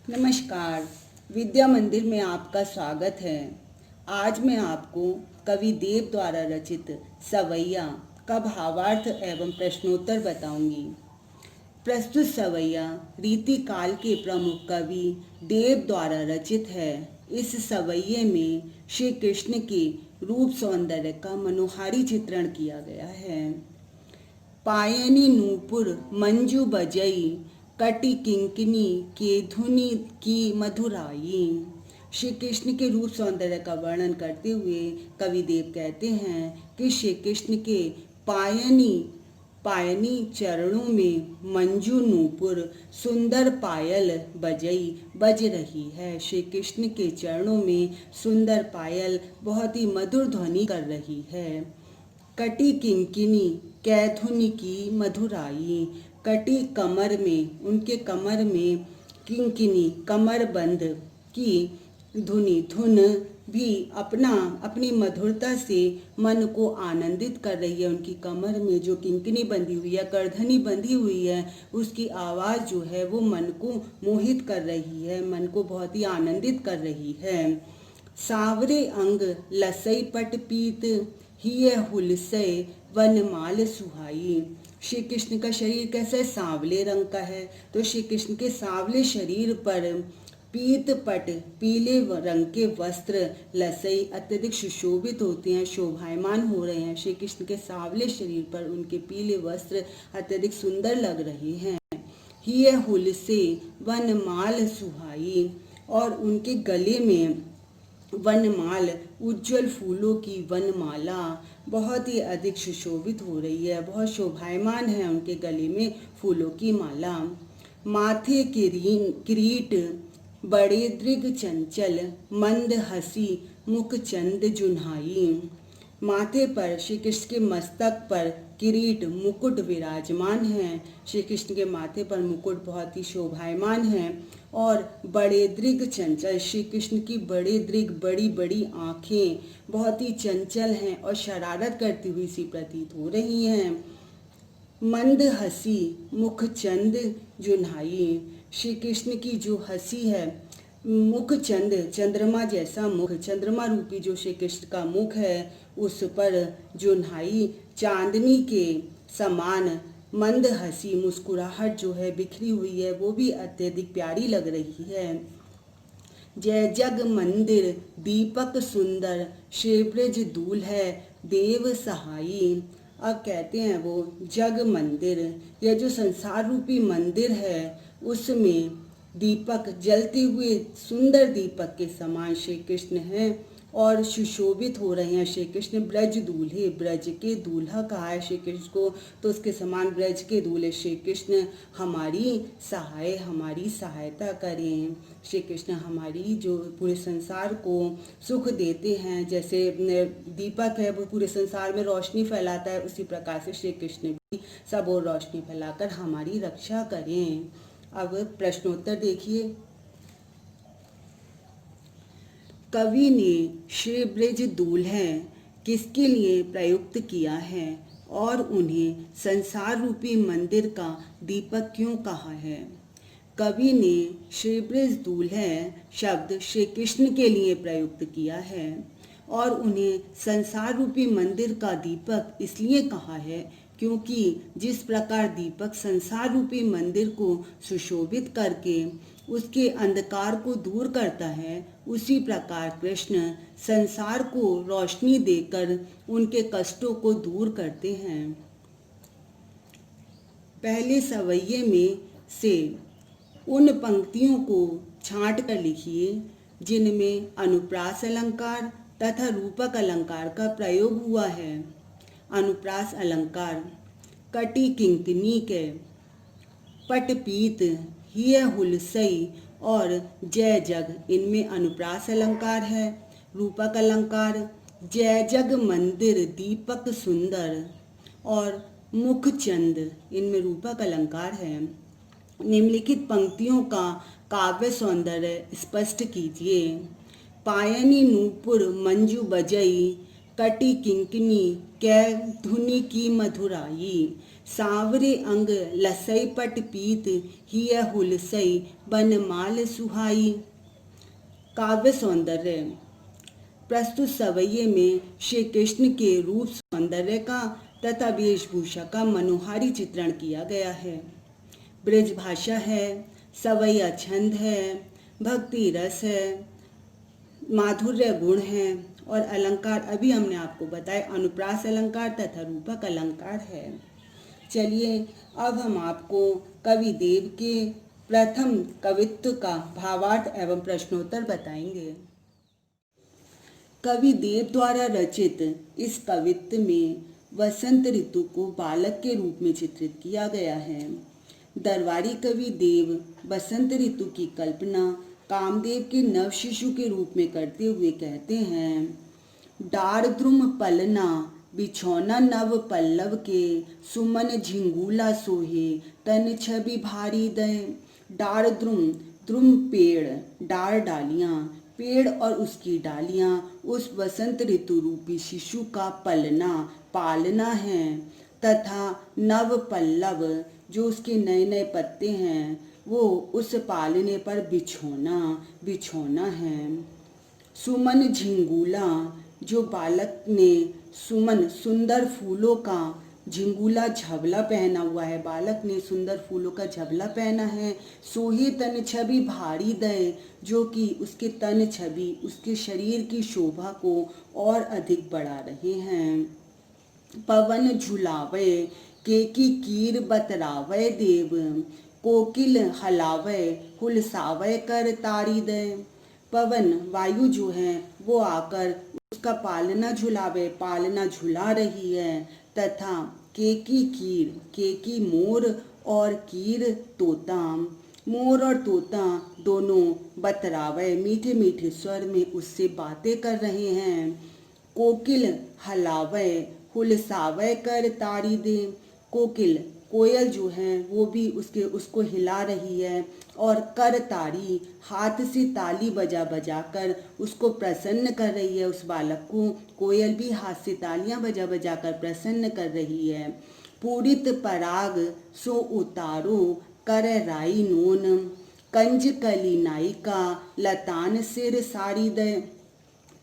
नमस्कार। विद्या मंदिर में आपका स्वागत है। आज मैं आपको कवि देव द्वारा रचित सवैया का भावार्थ एवं प्रश्नोत्तर बताऊंगी। प्रस्तुत सवैया रीति काल के प्रमुख कवि देव द्वारा रचित है। इस सवैये में श्री कृष्ण के रूप सौंदर्य का मनोहारी चित्रण किया गया है। पायनी नूपुर मंजू बजई, कटी किंकिनी के धुनि की मधुराई। श्री कृष्ण के रूप सौंदर्य का वर्णन करते हुए कवि देव कहते हैं कि श्री कृष्ण के पायनी चरणों में मंजू नूपुर सुंदर पायल बज रही है। श्री कृष्ण के चरणों में सुंदर पायल बहुत ही मधुर ध्वनि कर रही है। कटी किंकिनी कैधुनि की मधुराई। कटी कमर में, उनके कमर में किंकिनी कमरबंद की धुन भी अपनी मधुरता से मन को आनंदित कर रही है। उनकी कमर में जो किंकिनी बंधी हुई है, करधनी बंधी हुई है, उसकी आवाज़ जो है वो मन को मोहित कर रही है, मन को बहुत ही आनंदित कर रही है। सावरे अंग लसई पट पीत, हिय हुलसय वनमाल सुहाई। श्री कृष्ण का शरीर कैसा है? सांवले रंग का है। तो श्री कृष्ण के सांवले शरीर पर पीत पट पीले रंग के वस्त्र लसई अत्यधिक सुशोभित होते हैं, शोभायमान हो रहे हैं। श्री कृष्ण के सांवले शरीर पर उनके पीले वस्त्र अत्यधिक सुंदर लग रहे हैं। हिय हुलसे वनमाल सुहाई, और उनके गले में वनमाल, उज्जवल फूलों की वनमाला बहुत ही अधिक सुशोभित हो रही है, बहुत शोभायमान है उनके गले में फूलों की माला। माथे किरीट बड़े दृग चंचल, मंद हसी मुख चंद जुन्हाई। माथे पर, श्री कृष्ण के मस्तक पर किरीट मुकुट विराजमान है। श्री कृष्ण के माथे पर मुकुट बहुत ही शोभायमान है। और बड़े दृग चंचल, श्री कृष्ण की बड़ी बड़ी आँखें बहुत ही चंचल हैं और शरारत करती हुई सी प्रतीत हो रही हैं। मंद हंसी मुख चंद जुन्हाई, श्री कृष्ण की जो हंसी है, मुख चंद, चंद्रमा जैसा मुख, चंद्रमा रूपी जो श्री कृष्ण का मुख है, उस पर जुन्हाई चांदनी के समान मंद हंसी मुस्कुराहट जो है बिखरी हुई है, वो भी अत्यधिक प्यारी लग रही है। जय जग मंदिर दीपक सुंदर, श्री ब्रज दूल है देव सहाई। अब कहते हैं वो जग मंदिर, यह जो संसार रूपी मंदिर है, उसमें दीपक जलते हुए सुंदर दीपक के समान श्री कृष्ण हैं और सुशोभित हो रहे हैं। श्री कृष्ण ब्रज दूल्हे, ब्रज के दूल्हा कहा है श्री कृष्ण को, तो उसके समान ब्रज के दूल्हे श्री कृष्ण हमारी सहायता करें। श्री कृष्ण हमारी जो पूरे संसार को सुख देते हैं, जैसे दीपक है वो पूरे संसार में रोशनी फैलाता है, उसी प्रकार से श्री कृष्ण भी सब और रोशनी फैलाकर हमारी रक्षा करें। अब प्रश्नोत्तर देखिए। कवि ने श्री ब्रज दूल्हे किसके लिए प्रयुक्त किया है और उन्हें संसार रूपी मंदिर का दीपक क्यों कहा है? कवि ने श्री ब्रज दूल्हे शब्द श्री कृष्ण के लिए प्रयुक्त किया है और उन्हें संसार रूपी मंदिर का दीपक इसलिए कहा है क्योंकि जिस प्रकार दीपक संसार रूपी मंदिर को सुशोभित करके उसके अंधकार को दूर करता है, उसी प्रकार कृष्ण संसार को रोशनी देकर उनके कष्टों को दूर करते हैं। पहले सवैये में से उन पंक्तियों को छांट कर लिखिए जिनमें अनुप्रास अलंकार तथा रूपक अलंकार का प्रयोग हुआ है। अनुप्रास अलंकार: कटी किंकिनी के, पटपीत, हिय हुलसई और जय जग, इनमें अनुप्रास अलंकार है। रूपक अलंकार: जय जग मंदिर दीपक सुंदर और मुख चंद, इनमें रूपक अलंकार है। निम्नलिखित पंक्तियों का काव्य सौंदर्य स्पष्ट कीजिए। पायनी नूपुर मंजू बजई, कटी किंकिनी कै धुनि की मधुराई। सांवरे अंग लसई पट पीत हिय हुलसई बनमाल सुहाई। काव्य सौंदर्य। प्रस्तुत सवैये में श्री कृष्ण के रूप सौंदर्य का तथा वेशभूषा का मनोहारी चित्रण किया गया है। ब्रज भाषा है, सवैया छंद है, भक्ति रस है, माधुर्य गुण है और अलंकार अभी हमने आपको बताए अनुप्रास अलंकार तथा रूपक अलंकार है। चलिए अब हम आपको कवि देव के प्रथम कवित्व का भावार्थ एवं प्रश्नोत्तर बताएंगे। कवि देव द्वारा रचित इस कवित्व में वसंत ऋतु को बालक के रूप में चित्रित किया गया है। दरबारी कवि देव बसंत ऋतु की कल्पना कामदेव के नव शिशु के रूप में करते हुए कहते हैं, डार द्रुम पलना बिछौना नव पल्लव के, सुमन झिंगूला सोहे तन छवि भारी दय। डार द्रुम, द्रुम पेड़, डार डालियां, पेड़ और उसकी डालियां उस वसंत ऋतु रूपी शिशु का पलना, पालना है, तथा नव पल्लव जो उसके नए नए पत्ते हैं वो उस पालने पर बिछोना, बिछोना है। सुमन झिंगूला, जो बालक ने सुमन सुंदर फूलों का झिंगूला झबला पहना हुआ है, बालक ने सुंदर फूलों का झबला पहना है। सोहे तन छवि भारी दय, जो कि उसके तन छवि उसके शरीर की शोभा को और अधिक बढ़ा रहे हैं। पवन झुलावे केकी कीर बतरावे देव, कोकिल हलावे हुलसावे कर तारी दय। पवन वायु जो है वो आकर उसका पालना झुलावे, पालना झुला रही है, तथा केकी कीर, केकी मोर और कीर तोता, मोर और तोता दोनों बतरावे मीठे मीठे स्वर में उससे बातें कर रहे हैं। कोकिल हलावे हुलसावे कर तारी दे, कोकिल कोयल जो है वो भी उसको हिला रही है और कर तारी हाथ से ताली बजा बजा कर उसको प्रसन्न कर रही है। उस बालक को कोयल भी हाथ से तालियां बजा बजा कर प्रसन्न कर रही है। पूरित पराग सो उतारो कर राई नोन, कंजकली नायिका लतान सिर सारी दय।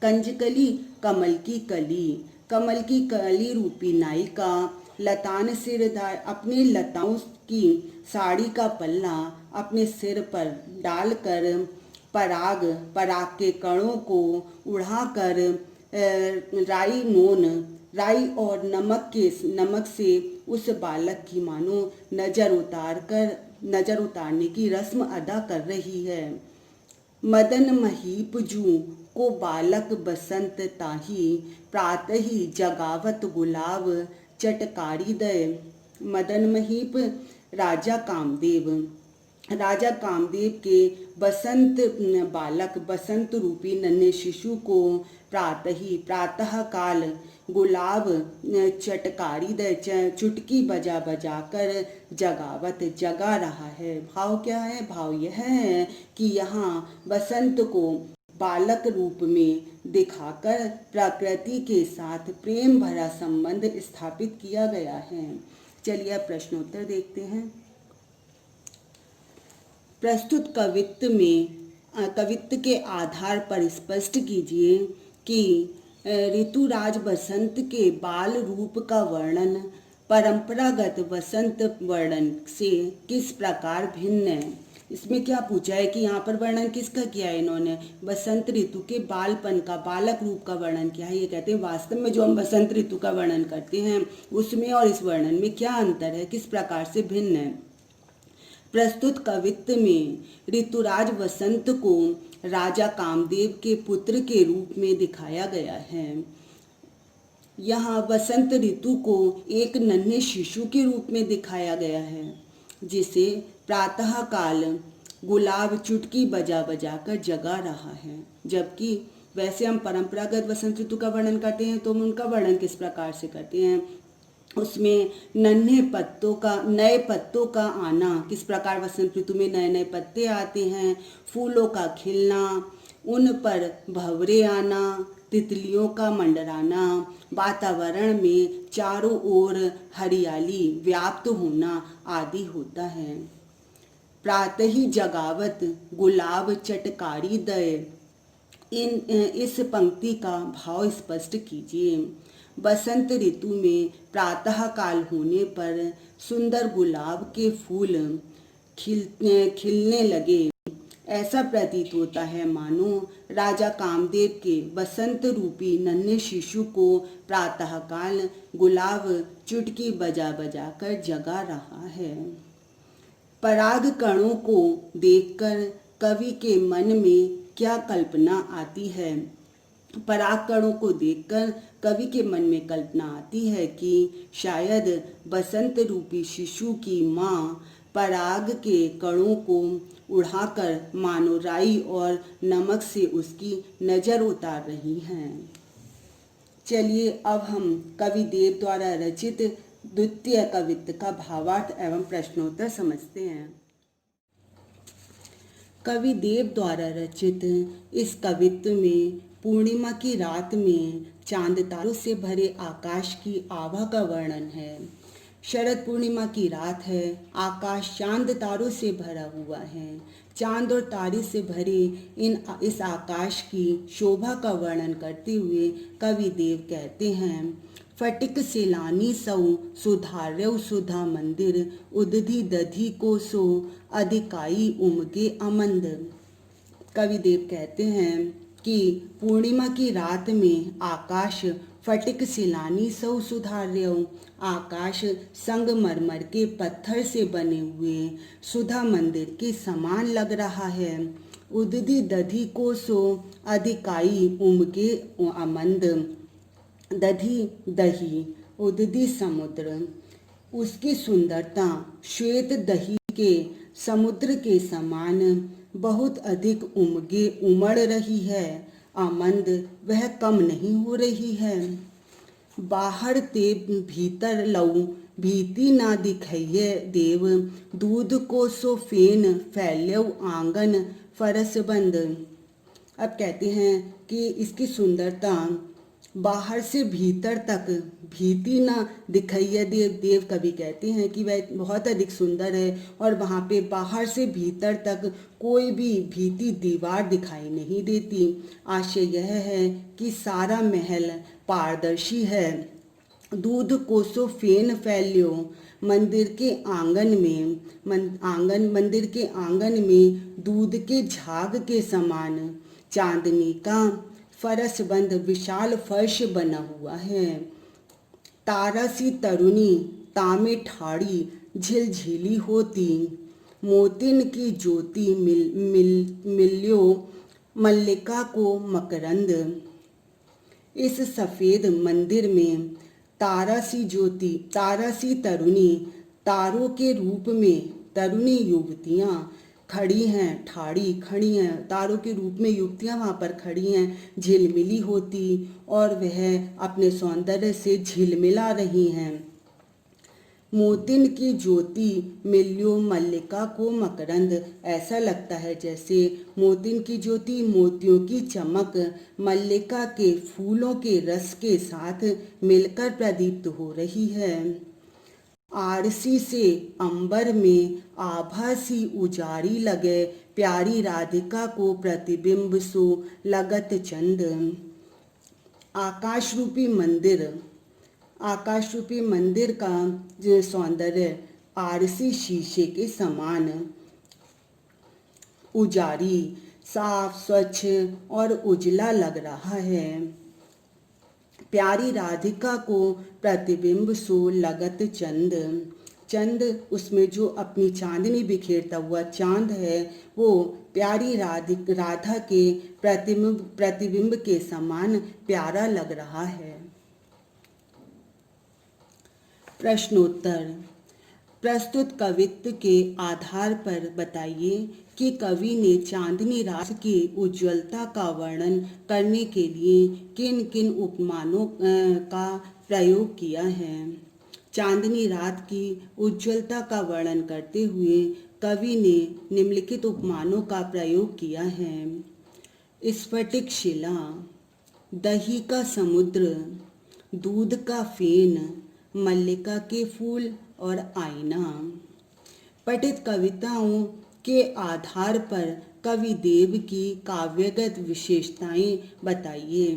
कंजकली कमल की कली, कमल की कली रूपी नायिका लतान सिरदार अपने लताओं की साड़ी का पल्ला अपने सिर पर डालकर पराग, पराग के कणों को उड़ाकर राई नोन, राई और नमक से उस बालक की मानो नजर उतारने की रस्म अदा कर रही है। मदन महीप जू को बालक बसंत ताही, प्रातहि जगावत गुलाब चटकारी दय। मदन महीप राजा कामदेव, राजा कामदेव के बसंत बालक बसंत रूपी नन्हे शिशु को प्रातः काल गुलाब चटकारी दय चुटकी बजा बजा कर जगावत जगा रहा है। भाव क्या है? भाव यह है कि यहाँ बसंत को बालक रूप में दिखाकर प्रकृति के साथ प्रेम भरा संबंध स्थापित किया गया है। चलिए अब प्रश्नोत्तर देखते हैं। प्रस्तुत कवित्व के आधार पर स्पष्ट कीजिए कि ऋतुराज बसंत के बाल रूप का वर्णन परंपरागत बसंत वर्णन से किस प्रकार भिन्न है। इसमें क्या पूछा है कि यहाँ पर वर्णन किसका किया है इन्होंने? बसंत ऋतु के बालपन का, बालक रूप का वर्णन किया है। ये कहते हैं वास्तव में जो हम बसंत ऋतु का वर्णन करते हैं उसमें और इस वर्णन में क्या अंतर है, किस प्रकार से भिन्न है। प्रस्तुत कवित्व में ऋतुराज बसंत को राजा कामदेव के पुत्र के रूप में दिखाया गया है। यहाँ बसंत ऋतु को एक नन्हे शिशु के रूप में दिखाया गया है जिसे प्रातः काल गुलाब चुटकी बजा बजा कर जगा रहा है। जबकि वैसे हम परंपरागत बसंत ऋतु का वर्णन करते हैं तो हम उनका वर्णन किस प्रकार से करते हैं, उसमें नए पत्तों का आना, किस प्रकार बसंत ऋतु में नए नए पत्ते आते हैं, फूलों का खिलना, उन पर भंवरे आना, तितलियों का मंडराना, वातावरण में चारों ओर हरियाली व्याप्त होना आदि होता है। प्रातः ही जगावत गुलाब चटकारी दय, इस पंक्ति का भाव स्पष्ट कीजिए। बसंत ऋतु में प्रातः काल होने पर सुंदर गुलाब के फूल खिलने लगे। ऐसा प्रतीत होता है मानो राजा कामदेव के बसंत रूपी नन्हे शिशु को प्रातःकाल गुलाब चुटकी बजा बजा कर जगा रहा है। पराग कणों को देखकर कवि के मन में क्या कल्पना आती है? पराग कणों को देखकर कवि के मन में कल्पना आती है कि शायद बसंत रूपी शिशु की माँ पराग के कणों को उड़ाकर मानो राई और नमक से उसकी नज़र उतार रही हैं। चलिए अब हम कवि देव द्वारा रचित द्वितीय कवित्व का भावार्थ एवं प्रश्नोत्तर समझते हैं। कवि देव द्वारा रचित इस कवित्व में पूर्णिमा की रात में चांद तारों से भरे आकाश की आभा का वर्णन है। शरद पूर्णिमा की रात है, आकाश चांद तारों से भरा हुआ है। चांद और तारे से भरे इस आकाश की शोभा का वर्णन करते हुए कवि देव कहते हैं, फटिक सिलानी सऊ सुधार्यौ सुधा मंदिर, उदधि दधि को सो अधिकाई उमगे अमंद। कवि देव कहते हैं कि पूर्णिमा की रात में आकाश फटिक सिलानी सौ सुधार्यौ, आकाश संगमरमर के पत्थर से बने हुए सुधा मंदिर के समान लग रहा है। उदधि दधि को सो अधिकाई उमगे अमंद, दधि दही उदधि समुद्र, उसकी सुंदरता श्वेत दही के समुद्र के समान बहुत अधिक उमड़ रही है। आमंद वह कम नहीं हो रही है। बाहर ते भीतर लऊ भीति ना दिखइये देव, दूध को सो फेन फैल्यौ आंगन फरस बंद। अब कहते हैं कि इसकी सुंदरता बाहर से भीतर तक भीति ना दिखइये देव कवि कहते हैं कि वह बहुत अधिक सुंदर है और वहाँ पे बाहर से भीतर तक कोई भी भीति दीवार दिखाई नहीं देती। आशय यह है कि सारा महल पारदर्शी है। दूध कोसो फेन फैल्यो, मंदिर के आंगन में दूध के झाग के समान चांदनी का फरस बंद विशाल फर्श बना हुआ है। तारा सी तरुणी तामे ठाड़ी झिलझिली होती, मोतिन की ज्योति मिल्यो मल्लिका को मकरंद। इस सफ़ेद मंदिर में तारा सी तरुणी, तारों के रूप में तरुणी युवतियाँ खड़ी हैं, तारों के रूप में युवतियाँ वहाँ पर खड़ी हैं, झिलमिली होती और वह अपने सौंदर्य से झिलमिला रही हैं। मोतिन की ज्योति मिल्यो मल्लिका को मकरंद, ऐसा लगता है जैसे मोतिन की ज्योति मोतियों की चमक मल्लिका के फूलों के रस के साथ मिलकर प्रदीप्त हो रही है। आरसी से अंबर में आभा सी उजारी लगे, प्यारी राधिका को प्रतिबिंब सो लगत चंद। आकाश रूपी मंदिर का जो सौंदर्य आरसी शीशे के समान उजारी, साफ स्वच्छ और उजला लग रहा है। प्यारी राधिका को प्रतिबिंब सो लगत चंद, उसमें जो अपनी चांदनी बिखेरता हुआ चांद है वो प्यारी राधा के प्रतिबिंब के समान प्यारा लग रहा है। प्रश्नोत्तर। प्रस्तुत कवित्व के आधार पर बताइए कि कवि ने चांदनी रात की उज्ज्वलता का वर्णन करने के लिए किन किन उपमानों का प्रयोग किया है। चांदनी रात की उज्ज्वलता का वर्णन करते हुए कवि ने निम्नलिखित उपमानों का प्रयोग किया है। स्फटिक शिला, दही का समुद्र, दूध का फेन, मल्लिका के फूल और आईना। पठित कविताओं के आधार पर कवि देव की काव्यगत विशेषताएं बताइए।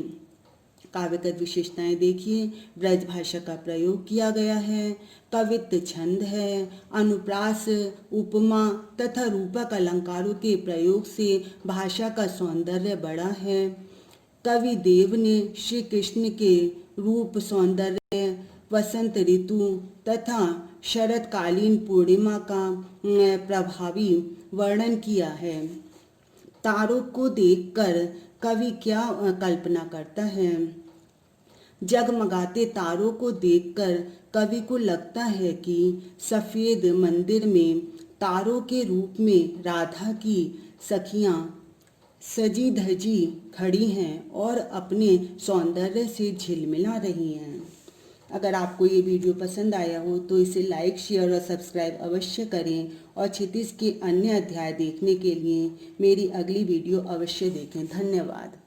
काव्यगत विशेषताएं देखिए, ब्रज भाषा का प्रयोग किया गया है, कवित्व छंद है, अनुप्रास, उपमा तथा रूपक अलंकारों के प्रयोग से भाषा का सौंदर्य बढ़ा है। कवि देव ने श्री कृष्ण के रूप, सौंदर्य, वसंत ऋतु तथा शरतकालीन पूर्णिमा का प्रभावी वर्णन किया है। तारों को देखकर कवि क्या कल्पना करता है? जगमगाते तारों को देखकर कवि को लगता है कि सफेद मंदिर में तारों के रूप में राधा की सखियां सजी धजी खड़ी हैं और अपने सौंदर्य से झिलमिला रही हैं। अगर आपको ये वीडियो पसंद आया हो तो इसे लाइक, शेयर और सब्सक्राइब अवश्य करें और क्षितिज के अन्य अध्याय देखने के लिए मेरी अगली वीडियो अवश्य देखें। धन्यवाद।